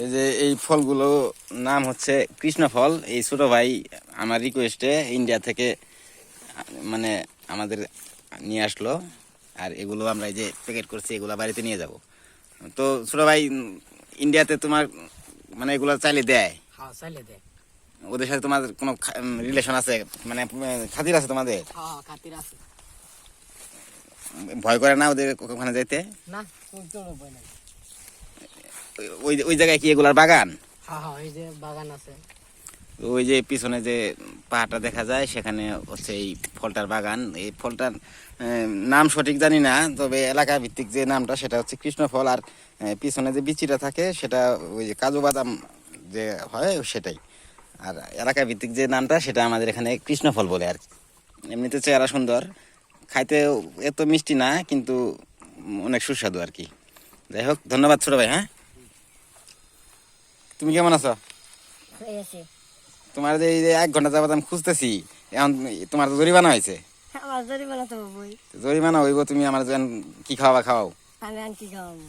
এই যে এই ফলগুলো নাম হচ্ছে কৃষ্ণ ফল। এই ছোট ভাই আমার রিকোয়েস্টে ইন্ডিয়া থেকে মানে আমাদের নিয়ে আসলো। আর এগুলো আমরা এই যে প্যাকেট করছি, এগুলো বাড়িতে নিয়ে যাব। তো ছোট ভাই, ইন্ডিয়াতে তোমার মানে এগুলো চাইলে দেয়? হ্যাঁ, চাইলে দেয়। ওদের সাথে তোমার কোনো রিলেশন আছে, মানে খাতির আছে তোমাদের? হ্যাঁ, খাতির আছে। ভয় করে না ওদের ওখানে যাইতে? না, কোনো ভয় নাই। ওই ওই জায়গায় কি এগুলার বাগান? হ্যাঁ হ্যাঁ, এই যে বাগান আছে। ওই যে পিছনে যে পাহাড়টা দেখা যায় সেখানে হচ্ছে এই ফলটার বাগান। এই ফলটার নাম সঠিক জানি না, তবে এলাকা ভিত্তিক যে নামটা সেটা হচ্ছে কৃষ্ণ ফল। আর পিছনে যে বিচিটা থাকে সেটা ওই যে কাজু বাদাম যে হয় সেটাই। আর এলাকা ভিত্তিক যে নামটা সেটা আমাদের এখানে কৃষ্ণ ফল বলে আর কি। এমনিতে চেহারা সুন্দর, খাইতে এত মিষ্টি না, কিন্তু অনেক সুস্বাদু আর কি। যাই হোক, ধন্যবাদ ছোট ভাই। হ্যাঁ, তুমি কেমন আছো? তোমার যে এই যে 1 ঘন্টা যাবত আমি খুঁজতেছি, এখন তোমার তো জরিমানা হয়েছে। আমার জরিমানা তো হবই। জরিমানা হইব, তুমি আমার যেন কি খাওয়াবা খাও। আমি আর কি খাওয়াবো?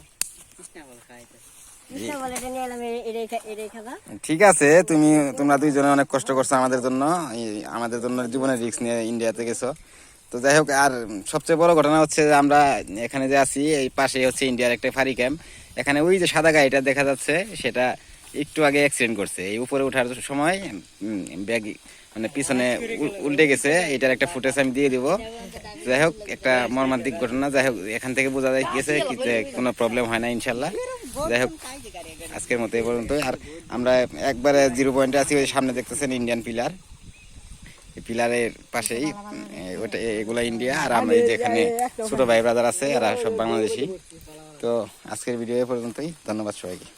ঠিক আছে, তোমরা দুইজনে অনেক কষ্ট করছো আমাদের জন্য, আমাদের জন্য জীবনের রিস্ক নিয়ে ইন্ডিয়াতে গেছো। তো যাই হোক, আর সবচেয়ে বড় ঘটনা হচ্ছে যে আমরা এখানে যে আছি এই পাশেই হচ্ছে ইন্ডিয়ার একটা ফারি ক্যাম্প। এখানে ওই যে সাদা গাড়িটা দেখা যাচ্ছে সেটা একটু আগে অ্যাক্সিডেন্ট করছে। এই উপরে ওঠার সময় ব্যাগ মানে পিছনে উল্টে গেছে। এটার একটা ফুটেজ আমি দিয়ে দিব। যাই হোক, একটা মর্মান্তিক ঘটনা। যাই হোক, এখান থেকে বোঝা যায় গেছে কি যে কোনো প্রবলেম হয় না ইনশাল্লাহ। যাই হোক, আজকের মতো এই পর্যন্ত। আর আমরা একবারে 0 পয়েন্টে আছি। ওই সামনে দেখতেছেন ইন্ডিয়ান পিলার, এই পিলারের পাশেই ওটা, এগুলা ইন্ডিয়া। আর আমরা এই যে এখানে ছোট ভাই ব্রাদার আছে, এরা সব বাংলাদেশি। তো আজকের ভিডিও এ পর্যন্তই। ধন্যবাদ সবাইকে।